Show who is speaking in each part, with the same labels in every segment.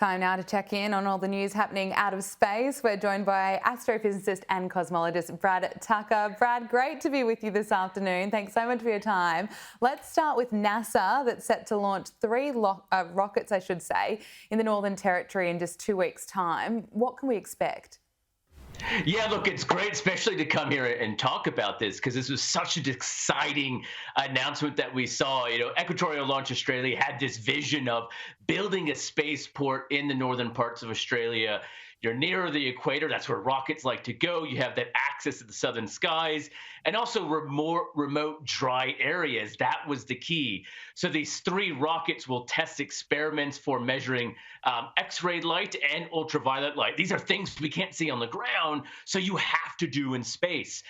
Speaker 1: Time now to check in on all the news happening out of space. We're joined by astrophysicist and cosmologist Brad Tucker. Brad, great to be with you this afternoon. Thanks so much for your time. Let's start with NASA, that's set to launch three rockets, in the Northern Territory in just 2 weeks' time. What can we expect?
Speaker 2: Yeah, look, it's great, especially to come here and talk about this because this was such an exciting announcement that we saw. Equatorial Launch Australia had this vision of building a spaceport in the northern parts of Australia. You're nearer the equator. That's where rockets like to go. You have that access to the southern skies and also remote dry areas. That was the key. So these three rockets will test experiments for measuring X-ray light and ultraviolet light. These are things we can't see on the ground, so you have to do in space.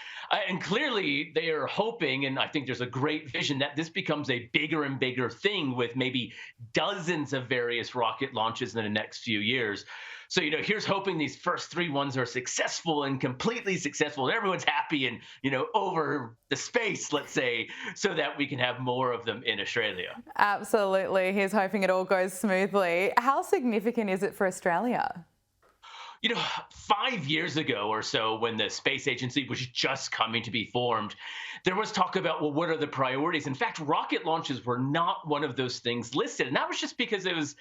Speaker 2: And clearly they are hoping, and I think there's a great vision, that this becomes a bigger and bigger thing with maybe dozens of various rocket launches in the next few years. So, here's hoping these first three ones are successful and completely successful, and everyone's happy and, over the space, let's say, so that we can have more of them in Australia.
Speaker 1: Absolutely. Here's hoping it all goes smoothly. How significant is it for Australia?
Speaker 2: 5 years ago or so, when the space agency was just coming to be formed, there was talk about, well, what are the priorities? In fact, rocket launches were not one of those things listed. And that was just because it was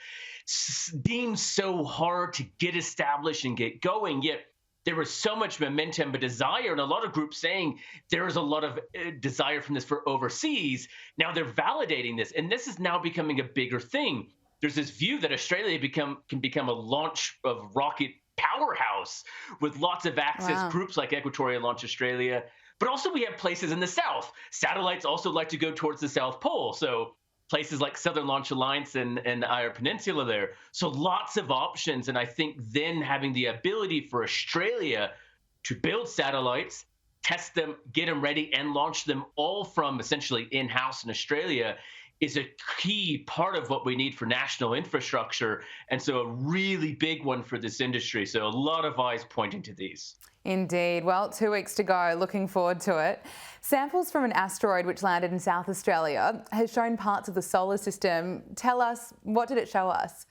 Speaker 2: deemed so hard to get established and get going. Yet there was so much momentum, but desire, and a lot of groups saying there is a lot of desire from this for overseas. Now they're validating this, and this is now becoming a bigger thing. There's this view that Australia can become a launch of rocket powerhouse with lots of access.
Speaker 1: Wow.
Speaker 2: Groups like Equatorial Launch Australia, but also we have places in the south. Satellites also like to go towards the South Pole, so places like Southern Launch Alliance and Eyre Peninsula there. So lots of options, and I think then having the ability for Australia to build satellites, test them, get them ready, and launch them all from essentially in-house in Australia is a key part of what we need for national infrastructure. And so a really big one for this industry. So a lot of eyes pointing to these.
Speaker 1: Indeed. Well, 2 weeks to go. Looking forward to it. Samples from an asteroid which landed in South Australia has shown parts of the solar system. Tell us, what did it show us?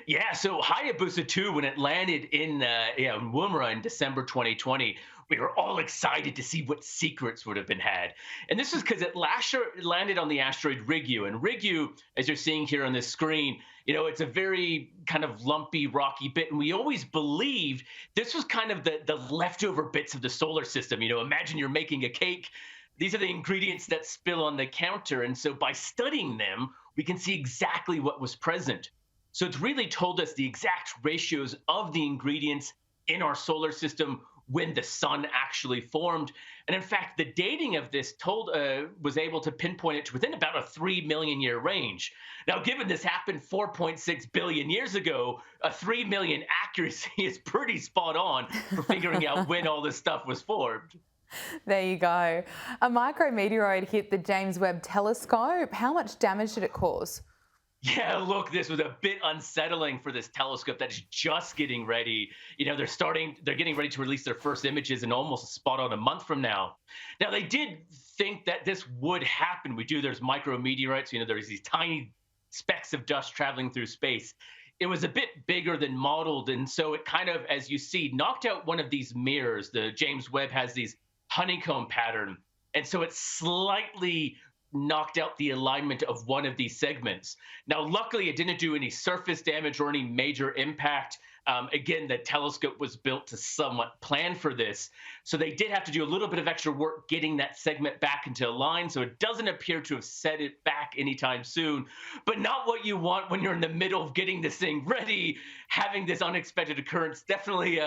Speaker 2: Yeah, so Hayabusa 2, when it landed in Woomera in December 2020, we were all excited to see what secrets would have been had. And this was because it landed on the asteroid Ryugu. And Ryugu, as you're seeing here on this screen, it's a very kind of lumpy, rocky bit. And we always believed this was kind of the leftover bits of the solar system. Imagine you're making a cake. These are the ingredients that spill on the counter. And so by studying them, we can see exactly what was present. So it's really told us the exact ratios of the ingredients in our solar system when the sun actually formed. And in fact, the dating of this was able to pinpoint it to within about a 3 million year range. Now, given this happened 4.6 billion years ago, a 3 million accuracy is pretty spot on for figuring out when all this stuff was formed.
Speaker 1: There you go. A micrometeoroid hit the James Webb Telescope. How much damage did it cause?
Speaker 2: Yeah, look, this was a bit unsettling for this telescope that is just getting ready. They're getting ready to release their first images in almost spot on a month from now. Now, they did think that this would happen. There's micrometeorites, there's these tiny specks of dust traveling through space. It was a bit bigger than modeled. And so it kind of, as you see, knocked out one of these mirrors. The James Webb has these honeycomb pattern. And so it slightly knocked out the alignment of one of these segments. Now, luckily, it didn't do any surface damage or any major impact. Again, the telescope was built to somewhat plan for this. So they did have to do a little bit of extra work getting that segment back into line. So it doesn't appear to have set it back anytime soon, but not what you want when you're in the middle of getting this thing ready. Having this unexpected occurrence definitely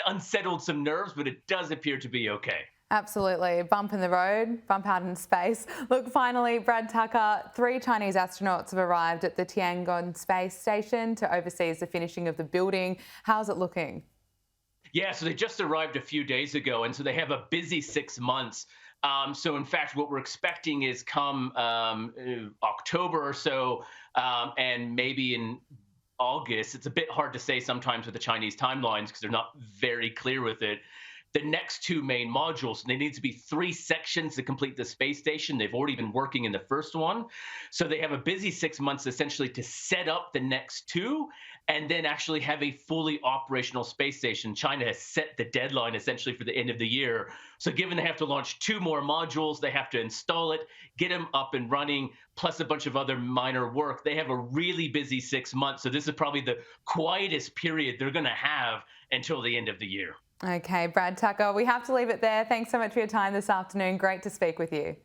Speaker 2: unsettled some nerves, but it does appear to be okay.
Speaker 1: Absolutely. Bump in the road, bump out in space. Look, finally, Brad Tucker, 3 Chinese astronauts have arrived at the Tiangong space station to oversee the finishing of the building. How's it looking?
Speaker 2: Yeah, so they just arrived a few days ago, and so they have a busy 6 months. So in fact, what we're expecting is come October or so, and maybe in August. It's a bit hard to say sometimes with the Chinese timelines because they're not very clear with it. The next 2 main modules, there needs to be 3 sections to complete the space station. They've already been working in the first one. So they have a busy 6 months essentially to set up the next 2. and then actually have a fully operational space station. China has set the deadline essentially for the end of the year. So, given they have to launch 2 more modules, they have to install it, get them up and running, plus a bunch of other minor work. They have a really busy 6 months. So, this is probably the quietest period they're going to have until the end of the year.
Speaker 1: Okay, Brad Tucker, we have to leave it there. Thanks so much for your time this afternoon. Great to speak with you.